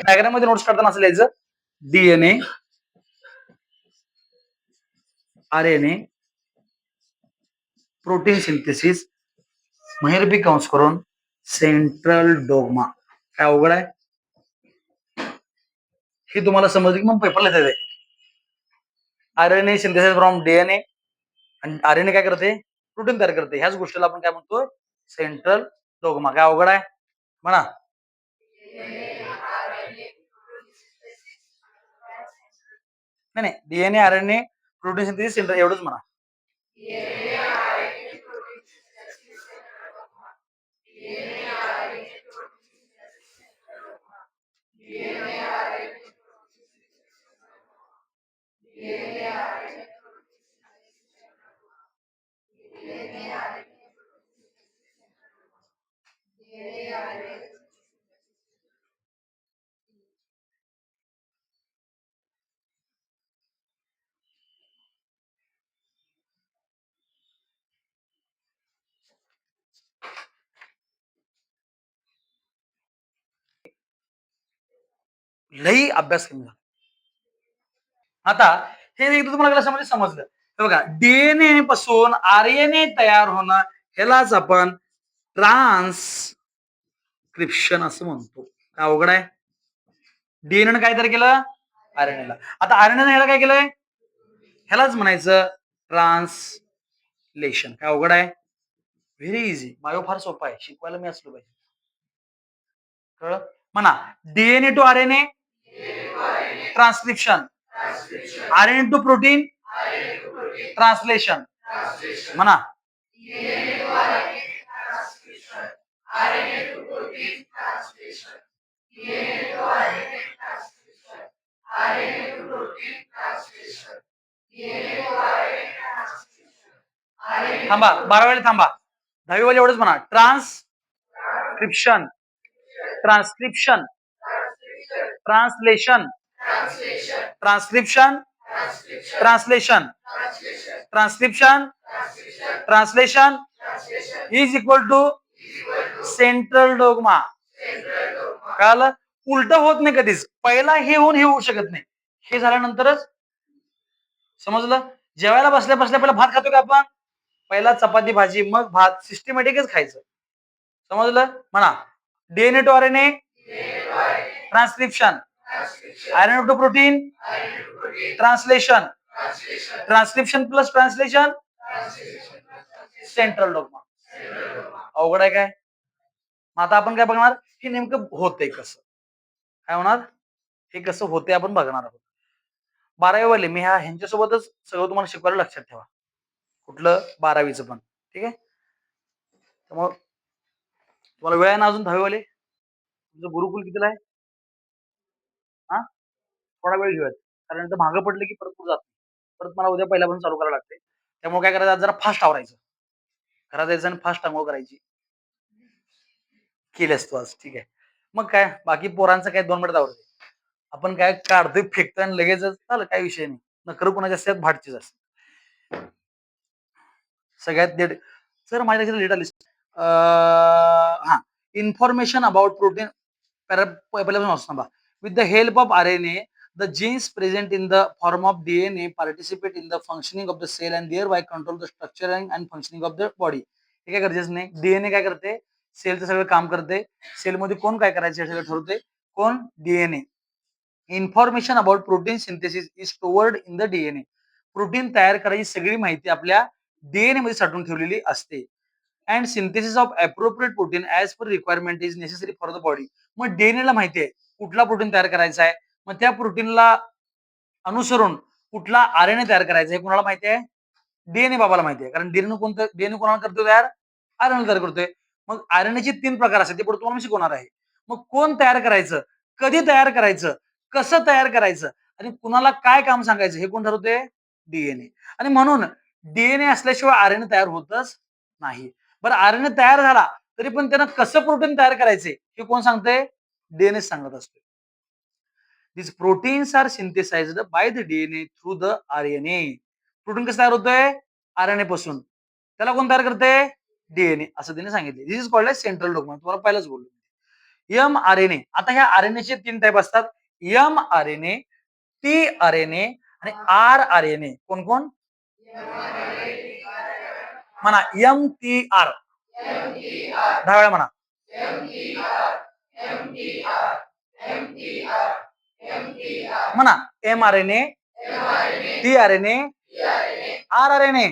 Diagram मध्ये notes करताना असं लिहायचं डीएनए आरएनए प्रोटीन सिंथेसिस महिरपी कंस करून सेंट्रल डोगमा. काय अवघड आहे हे तुम्हाला समजलं की मग पेपरला येते. आरएनए सिंथेसिस फ्रॉम डीएनए आणि आरएनए काय करते प्रोटीन तयार करते. ह्याच गोष्टीला आपण काय म्हणतो सेंट्रल डोगमा. काय अवघड आहे म्हणा. नाही DNA RNA protein synthesis central एवढंच म्हणा. लई अभ्यास कमी झाला. आता हे एकदा तुम्हाला कसं समजलं बघा. डीएनए पासून आरएनए तयार होणं ह्यालाच आपण ट्रान्सक्रिप्शन असं म्हणतो. अवघड आहे. डीएनए काय तयार केलं आरएनएला. आता आरएनए ह्याला काय केलंय ह्यालाच म्हणायचं ट्रान्सलेशन. काय अवघड आहे. Very easy. बायो फार सोपा आहे. शिकवायला मी असलो पाहिजे. कळलं म्हणा. DNA to RNA transcription. RNA to protein translation. म्हणा. थांबा 12 वेळा थांबा. 10वी वाले एवढंच म्हणा. Transcription transcription translation transcription translation transcription translation is equal to central dogma. कळलं. उलट होत नाही कधीच. पहिला हे होऊन हे होऊ शकत नाही. हे झाल्यानंतरच समजलं. जेवायला बसल्या बसल्या पहिला भात खातो का आपण. पहिला चपाती भाजी मग भात. सिस्टमॅटिकच खायचं. समजलं म्हणा. DNA to RNA transcription RNA to protein translation transcription plus translation central dogma. अवघड आहे काय. मग आता आपण काय बघणार हे नेमकं होतंय कसं. काय होणार हे कसं होते आपण बघणार आहोत. 12वी वाले मी ह्यांच्यासोबतच सगळं तुम्हाला शिकवायला लक्षात ठेवा. कुठलं 12वीचं पण. ठीक आहे. त्यामुळे तुम्हाला वेळ आहे ना अजून 10वी वाले. तुमचं गुरुकुल कितीला आहे. हा थोडा वेळ घेऊयात कारण मागं पडलं की परत पुढे जात. परत मला उद्या पहिल्यापासून चालू करायला लागते. त्यामुळे काय करायचं जरा फास्ट आवरायचं. घरात जायचं आणि फास्ट आंघोळ करायची. केलंस तू आज. ठीक आहे. मग काय बाकी पोरांचं काय 2 मिनिटात आवडते. आपण काय काढतोय फेकतोय आणि लगेचच चालेल. काही विषय नाही. नखरं कोणाच्या असतात भाटचीच असते. सगळ्यात लेट सर माझ्या लक्षात लेट आली. हा इन्फॉर्मेशन अबाउट प्रोटीन पहिल्यापासून थांबा. With the help of RNA the genes present in the form of DNA participate in the functioning of the cell and thereby control the structuring and functioning of the body. हे काय गरजेचं नाही. DNA काय करते सेलचं सगळं काम करते. सेलमध्ये कोण काय करायचं हे सगळं ठरवते कोण DNA. Information about protein synthesis is stored in the DNA. Protein तयार करायची सगळी माहिती आपल्या डीएनए मध्ये साठवून ठेवलेली असते. And synthesis of appropriate protein as per requirement is necessary for the body. मग डीएनए ला माहिती आहे कुठला प्रोटीन तयार करायचा आहे. मग त्या प्रोटीनला अनुसरून कुठला आरएनए तयार करायचा हे कुणाला माहिती आहे डीएनए बाबाला माहिती आहे. कारण डीएनए कोणाला करतो तयार आरएनए तयार करतोय. मग आरएनएचे 3 प्रकार असतात ते पुढे तुम्हाला शिकवणार आहे. मग कोण तयार करायचं कधी तयार करायचं कसं तयार करायचं आणि कुणाला काय काम सांगायचं हे कोण ठरवते डीएनए. आणि म्हणून डीएनए असल्याशिवाय आरएनए तयार होतच नाही. बरं आरएनए तयार झाला तरी पण त्यानं कसं प्रोटीन तयार करायचे हे कोण सांगते डीएनए सांगत असते. These proteins are synthesized by the DNA through the RNA. Protein कसं तयार होतंय आरएनए पासून. त्याला कोण तयार करते डीएनए असं त्यांनी सांगितले. This is called as central dogma. तुम्हाला पहिलाच बोललो. M R N A. आता ह्या आर एन एचे 3 टाईप असतात. M R N A, T R N A आणि आर आर एन ए. कोण कोण म्हणा? एम टी आर 10 वेळा म्हणा. म्हणा M R N A, T R N A, R R N A.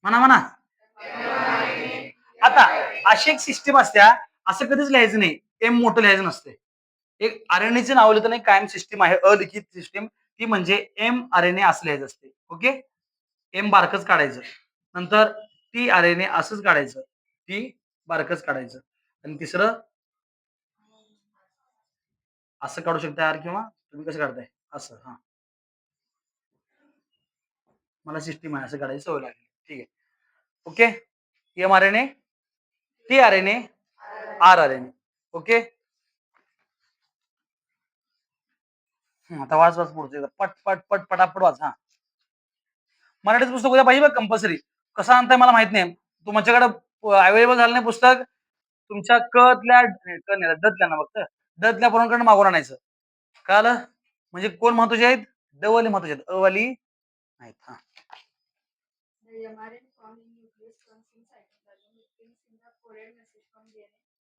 म्हणा म्हणा. आता अशी एक सिस्टीम असते, असं कधीच लिहायचं नाही एम मोठं लिहायचं नसते. एक आरएनएचे नाव लिहिताना एक कायम सिस्टीम आहे, अलिखित सिस्टीम. ती म्हणजे एम आर एन ए असं लिहायचं असते. ओके. एम बारकच काढायचं, नंतर टी आर एन ए असंच काढायचं, टी बारकच काढायचं, आणि तिसरं असं काढू शकता यार, किंवा तुम्ही कसं काढताय असं. हा, मला सिस्टीम आहे असं काढायची सवय लागली. ठीक आहे. Okay. M R N A, T R N A, R R N A. Okay. आता वाच वाच पुढचे, पट पट पट पटापट वाच. हा, मराठीचं पुस्तक उद्या पाहिजे बघ कंपल्सरी. कसं आणताय मला माहित नाही, तुमच्याकडे अवेलेबल झालं नाही पुस्तक, तुमच्या कतल्या दतल्या ना फक्त दतल्या पोरांकडे मागून आणायचं. कळालं? म्हणजे कोण महत्वाचे आहेत? ड वाली महत्वाचे आहेत, अ वाली नाहीत. हा,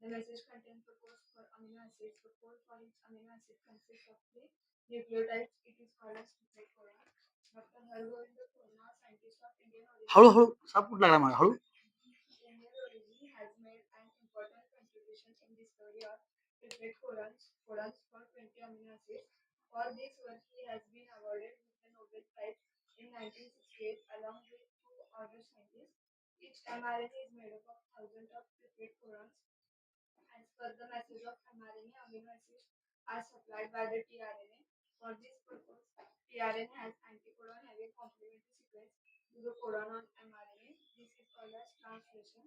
The message contains the code for amino acids. The code for each amino acid consists of three nucleotides. It is called as nucleic codon. Dr. Hargobind Khurana, scientist of Indian origin. हळूहळू साप कुठं लागला मला? हळू. Indian origin has made an important contribution in the discovery of nucleic codons for 20 amino acids. For this work, he has been awarded with the Nobel Prize in 1968 along with two other scientists. Each mRNA is made up of thousands of nucleic codons. As per the message of mRNA, amino acids are supplied by the tRNA. For this purpose, tRNA has anticodon having complementary sequence to the codon on mRNA. This is called as translation.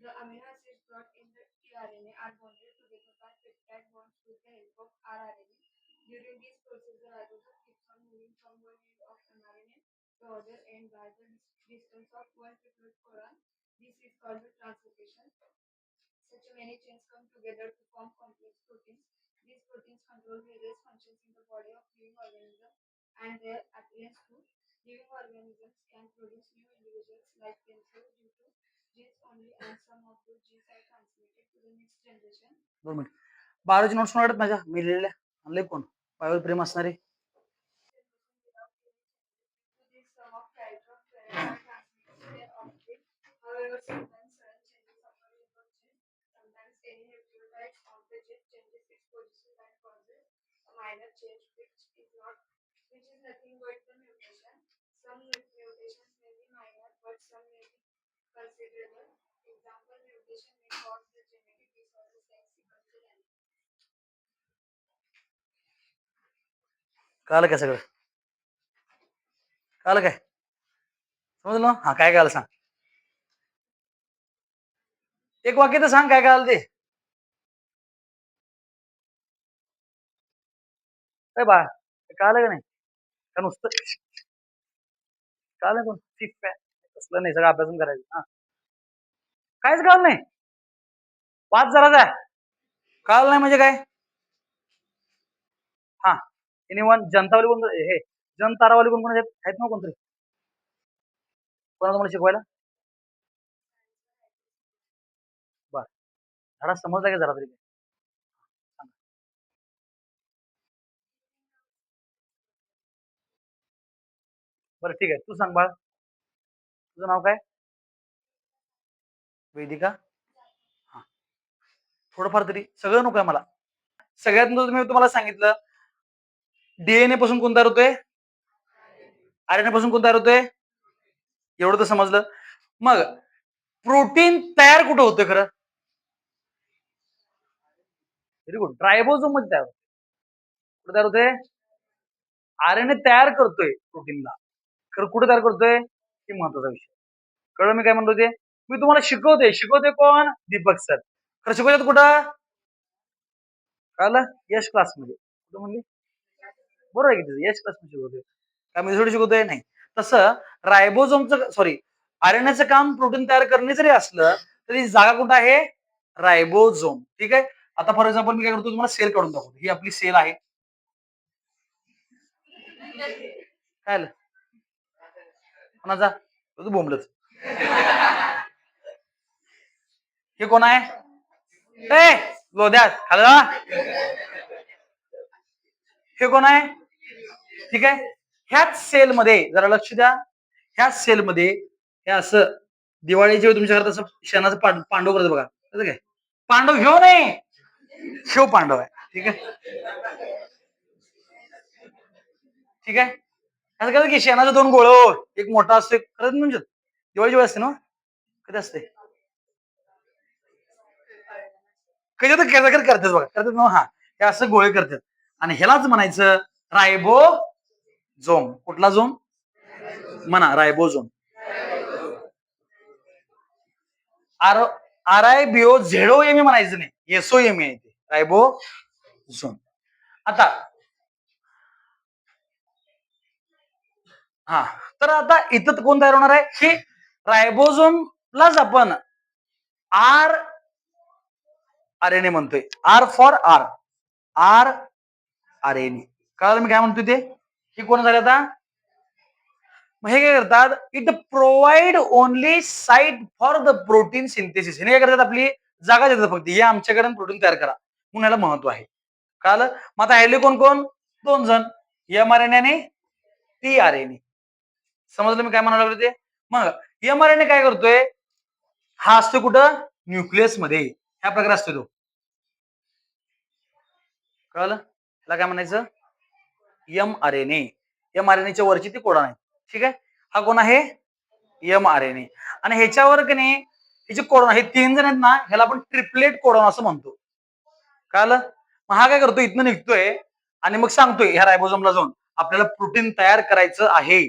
The amino acids brought in the tRNA are bonded together by peptide bonds with the help of rRNA. During this process, the ribosome keeps on moving from one end of mRNA to the other end by the distance of one triplet codon. This is called the translocation. Such many chains come together to form complex proteins. These proteins control various functions in the body of living organisms and their appearance too. Living organisms can produce new individuals like themselves due to genes only, and some of those genes are transmitted to the next generation. 2 minute. 12ची notes वाढत माझ्या मी लिहिलेल्या आणले कोण पायावर प्रेम असणारे. However, sometimes sudden changes occur in the gene. Sometimes any nucleotide of the gene changes its position and causes a minor change, which is nothing but the mutation. Some mutations may be minor, but some may be considerable. Example, mutation may cause the genetic disorders like sickle cell anemia. कळलं काय सगळं? कळलं काय? समजलं? हा, काय कळलं सांग. एक वाक्य तर सांग काय कळलं ते. काय बा कळलं का नाही? का नुसतं कळलं कोण तसलं नाही, सगळं अभ्यासून करायचं. हा, काहीच कळलं नाही. वाच जरा जा. कळलं नाही म्हणजे काय? हा, एनिवन जनतावाली कोण हे जनतारावाली कोण कोण आहेत ना कोणतरी कोणाला मला शिकवायला? बर, धडा समजला का जरा तरी? बरं ठीक आहे, तू सांग बाळ, तुझं नाव काय? वेदिका. हा, थोडंफार तरी, सगळं नको आहे मला. सगळ्यात मी तुम्हाला सांगितलं डीएनए पासून कोण तयार होतोय? आरएनए पासून कोण तयार होतोय? एवढं तर समजलं. मग प्रोटीन तयार कुठं होतं खरं? Very good. रायबोझोम मध्ये तयार होते. कुठे तयार होते? आरएनए तयार करतोय प्रोटीनला, खरं कुठे तयार करतोय हे महत्वाचा विषय. कळलं मी काय म्हणतो ते? मी तुम्हाला शिकवते कोण? दीपक सर. खरं शिकवतात कुठं? कळलं? यश क्लास मध्ये. म्हणली बरोबर आहे की एच क्लास शिकवतोय का मी थोडी शिकवतोय नाही. तसं रायबोझोमचं सॉरी आरएनएचं काम प्रोटीन तयार करणे जरी असलं तरी जागा कुठं आहे रायबोझोम. ठीक आहे. आता फॉर एक्झाम्पल मी काय करतो तुम्हाला सेल काढून दाखवतो. ही आपली सेल आहे. काय आलं कोणाचा तू बोंबलच. हे कोण आहे ए लोध्यात खाला हे कोण आहे. ठीक आहे. ह्याच सेलमध्ये जरा लक्ष द्या. ह्याच सेलमध्ये हे असं दिवाळीच्या वेळी तुमच्या घरात असं शेणाचं पांडव करत बघा कसं काय पांडव ह्यो नाही शिव पांडव आहे. ठीक आहे. ठीक आहे. असं कसं की शेणाचं दोन गोळ एक मोठा असतो एक करत म्हणजे दिवाळीची वेळ असते ना कधी असते कधी तर करतात बघा करतात ना हा हे असं गोळे करतात आणि ह्यालाच म्हणायचं रायबो झोम. कुठला झोम म्हणा ribosome. R R I B O Z O M A म्हणायचं नाही SO M A ribo zone. आता हा तर आता इथं कोण तयार होणार आहे हे रायबोझोमलाच आपण आर आर एन ए म्हणतोय. R for R R R N A कळलं मी काय म्हणतोय ते हे कोण झाले आता मग हे काय करतात it provide only site for the protein synthesis. हे काय करतात आपली जागा देतात फक्त हे आमच्याकडे प्रोटीन तयार करा म्हणून याला महत्व आहे. कळलं. मग आता ह्याले कोण कोण दोन जण एम आर एन ए आणि टी आर एन ए. समजलं मी काय म्हणायला लागलो ते. मग एम आर एन ए काय करतोय हा असतो कुठं न्यूक्लियस मध्ये ह्या प्रकारे असतो तो. कळलं. त्याला काय म्हणायचं M R N A. M R N एच्या वरची ती कोडॉन आहे. ठीक आहे. हा कोण आहे एम आर एन ए आणि ह्याच्यावर की नाही हे जे कोडॉन हे तीन जण आहेत ना ह्याला आपण ट्रिपलेट कोडॉन असं म्हणतो. कळलं. मग हा काय करतो इथनं निघतोय आणि मग सांगतोय ह्या रायबोझोमला जाऊन आपल्याला प्रोटीन तयार करायचं आहे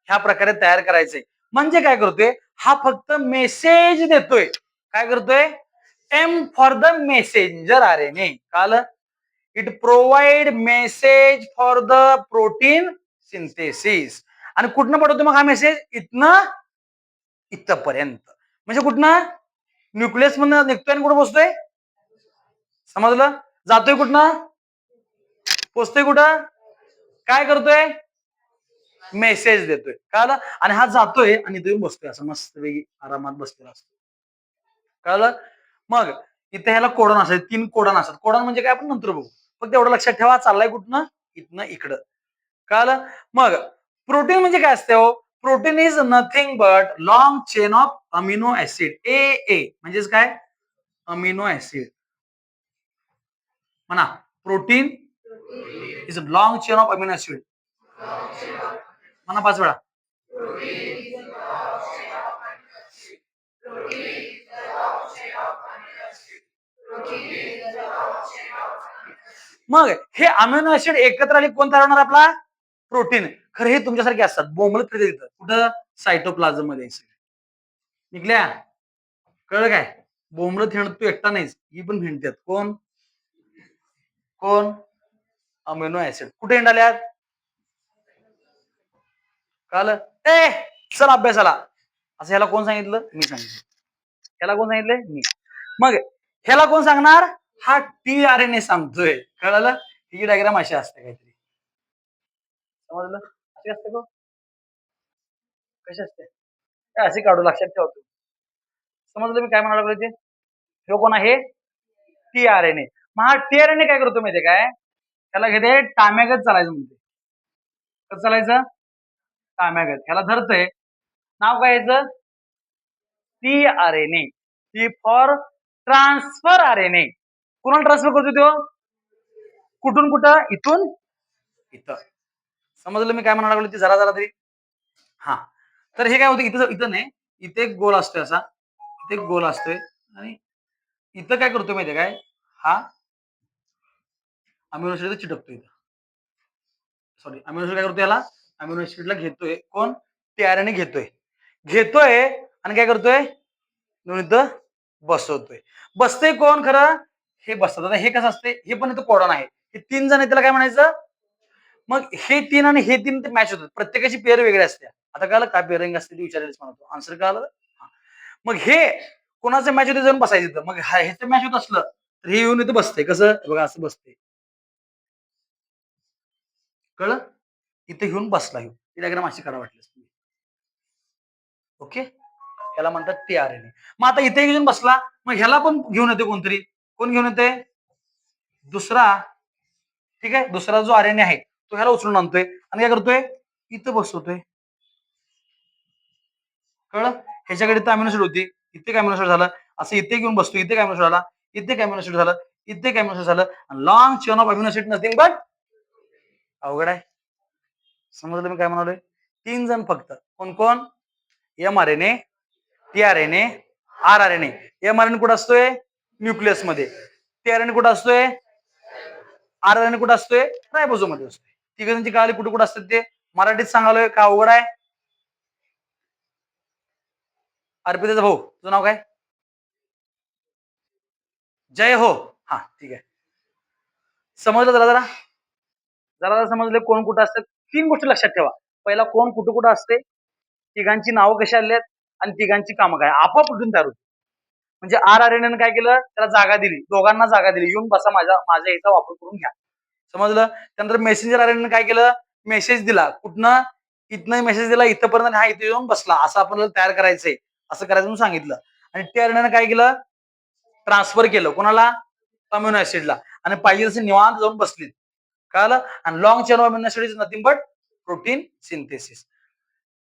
ह्या प्रकारे तयार करायचंय. म्हणजे काय करतोय हा फक्त मेसेज देतोय. काय करतोय M for the messenger R N A. कळलं. It provide message for the protein synthesis. आणि कुठनं पाठवतो मग हा मेसेज इथनं इथपर्यंत म्हणजे कुठनं न्यूक्लियस मधनं निघतोय आणि कुठं पोहोचतोय समजलं. जातोय कुठनं पोचतोय कुठं काय करतोय मेसेज देतोय. कळलं. आणि हा जातोय आणि तुम्ही बसतोय असं मस्त वेगळी आरामात बसलेला असतो. कळलं. मग इथे ह्याला कोडॉन असतात तीन कोडॉन असतात. कोडॉन म्हणजे काय आपण नंतर बघू फक्त एवढं लक्षात ठेवा चाललाय कुठनं इथनं इकडं. कळलं. मग प्रोटीन म्हणजे काय असते हो protein is nothing but long chain of amino acid A A म्हणजेच काय अमिनो ऍसिड म्हणा protein is long chain of amino acid म्हणा 5 वेळा. मग हे अमिनो ऍसिड एकत्र आले कोण तयार होणार आपला प्रोटीन. खरं हे तुमच्यासारखे असतात बोंबलत फिरत येतं कुठं सायटोप्लाझम मध्ये निघल्या. कळलं काय बोंबलत हिंड तू एकटा नाहीस ही पण हिंडतात कोण कोण अमिनो ऍसिड कुठे हिंडाल्यात कळलं. ए चल अभ्यासाला असं ह्याला कोण सांगितलं मी सांगितलं. ह्याला कोण सांगितलंय मी. मग ह्याला कोण सांगणार हा टी आर एन ए सांगतोय. कळलं. ही डायग्राम अशी असते काहीतरी समजलं अशी असते का कशी असते अशी काढू लक्षात ठेवतो. समजलं मी काय म्हणायला लागलो ते. हे कोण आहे टी आर एन ए. मग हा टी आर एन ए काय करतो माहितीये काय त्याला घेते टाम्यागत चालायचं म्हणते. कसं चालायचं टाम्यागत ह्याला धरतय नाव काय याचं T R N A. T for transfer R N A. कुणाला ट्रान्सफर करतो तो कुठून कुठं इथून इथं. समजलं मी काय म्हणायला लागलो ती जरा जरा तरी. हा तर हे काय होतं इथं इथं नाही इथे एक गोल असतोय असा इथे एक गोल असतोय आणि इथं काय करतोय माहितीये काय हा अमिनो ऍसिड चिटकतोय इथं. सॉरी अमिनो ऍसिड काय करतोय याला अमिनो ऍसिडला घेतोय कोण टीआरएनए घेतोय घेतोय आणि काय करतोय इथं बसवतोय. बसतंय कोण खरं हे बसतात. आता हे कसं असते हे पण इथं कोडॉन आहे हे 3 जण आहेत त्याला काय म्हणायचं? मग हे 3 आणि हे 3 मॅच होतात. प्रत्येकाची पेअर वेगळी असते. आता कळलं काय पेअरिंग असते ती विचारायलाच म्हणतो. आन्सर कळालं? मग हे कोणाचं मॅच होते जाऊन बसायचं इथं. मग ह्याचं मॅच होत असलं तर हे येऊन इथं बसते. कसं? बघा असं बसते. कळलं? इथे घेऊन बसला ह्यो. ही डायग्राम अशी काढा वाटल्यास तुम्ही. ओके? ह्याला म्हणतात टीआरएनए. मग आता इथे घेऊन बसला, मग ह्याला पण घेऊन येते कोणतरी. कोण घेऊन येते? दुसरा, ठीक आहे? दुसरा जो आरएनए आहे तो ह्याला उचलून आणतोय आणि काय करतोय? इथं बसवतोय. कळलं? ह्याच्याकडे तर अमिनो होती. इथे काय अमिनो झालं? असं इथे घेऊन बसतो. इथे काय अमिनो झाला? इथे काय अमिनो झालं? इथे काय अमिनो झालं? Long chain of amino nothing but अवघड आहे. समजलं मी काय म्हणालोय? 3 जण फक्त. कोण कोण? MRNA, tRNA, rRNA. एमआरएनए कुठं असतोय? न्यूक्लियस मध्ये. टीआरएनए कुठं असतोय? आरआरएनए कुठं असतोय? रायबोझोम मध्ये असतोय. तिघांची काळी कुठे कुठे असतात ते मराठीत सांगालोय का अवघड आहे? अर्पिताचा भाऊ तुझं नाव काय? जय हो. हा ठीक आहे. समजलं जरा जरा जरा जरा समजले कोण कुठं असतात. 3 गोष्टी लक्षात ठेवा. पहिला कोण कुठं कुठं असते, तिघांची नावं कशी आली आहेत आणि तिघांची कामं काय आपोआप उठून तयार होते. म्हणजे आरआरएनएनं काय केलं? त्याला जागा दिली. दोघांना जागा दिली. येऊन बसा माझ्या याचा वापर करून घ्या. समजलं? त्यानंतर मेसेंजर आरएनएनं काय केलं? मेसेज दिला. कुठनं? इथनं मेसेज दिला इथपर्यंत हा इथे येऊन बसला. असं आपल्याला तयार करायचंय. असं करायचं म्हणून सांगितलं. आणि टीआरएनएनं काय केलं? ट्रान्सफर केलं. कोणाला? अमिनो ऍसिडला. आणि पाहिजे तसं निवांत जाऊन बसलीत. कळालं? आणि long chain of amino acid is nothing but protein synthesis.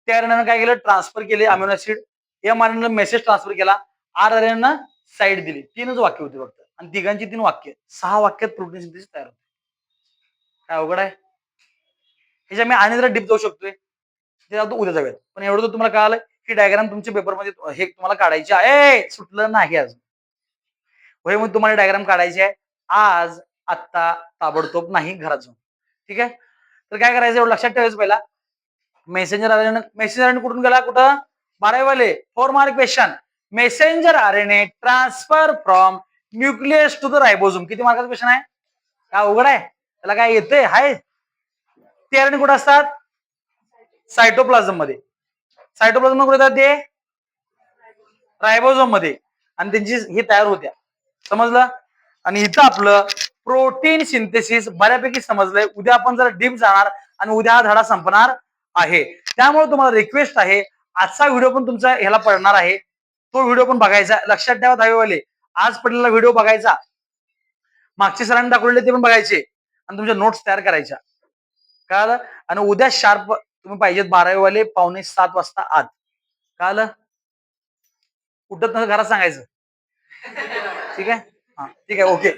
टीआरएनएनं काय केलं? ट्रान्सफर केले अमिनो ऍसिड. एमआरएनएनं मेसेज ट्रान्सफर केला. आरआरएनएनं साईड दिली. 3च वाक्य होती फक्त. आणि तिघांची 3 वाक्य. 6 वाक्यात प्रोटीन सिंथेसिस तयार होते. काय अवघड आहे? ह्याच्या मी आणि जरा डीप जाऊ शकतोय. ते आता उद्या जाऊयात. पण एवढं तर तुम्हाला कळालं ही डायग्राम तुमच्या पेपरमध्ये हे तुम्हाला काढायची आहे. सुटलं नाही अजून. होय मग तुम्हाला डायग्राम काढायची आहे. आज, आत्ता, ताबडतोब नाही घरात जाऊन. ठीक आहे? तर काय करायचं एवढं लक्षात ठेवायचं पहिला. मेसेंजर कुठून गेला कुठं? 12वी वाले 4 mark question. Messenger RNA transfer from nucleus to the ribosome. किती मार्काचा क्वेश्चन आहे? काय अवघड आहे? त्याला काय येतंय? हाय? ते आरएनए कुठं असतात? सायटोप्लाझम मध्ये. सायटोप्लाझम कुठे येतात ते? रायबोझोम मध्ये. आणि त्यांची हे तयार होत्या. समजलं? आणि इथं आपलं प्रोटीन सिंथेसिस बऱ्यापैकी समजलंय. उद्या आपण जरा डीप जाणार आणि उद्या हा धडा संपणार आहे. त्यामुळे तुम्हाला रिक्वेस्ट आहे आजचा व्हिडिओ पण तुमचा ह्याला पडणार आहे. तो व्हिडिओ पण बघायचा. लक्षात ठेवा दहावीवाले आज पडलेला व्हिडिओ बघायचा. मागचे सरांनी दाखवलेले ते पण बघायचे आणि तुमच्या नोट्स तयार करायच्या. कळालं? आणि उद्या शार्प तुम्ही पाहिजेत 12वी वाले 6:45 वाजता आत. कळालं? उठत नसं घरात सांगायचं. ठीक आहे? हा ठीक आहे ओके.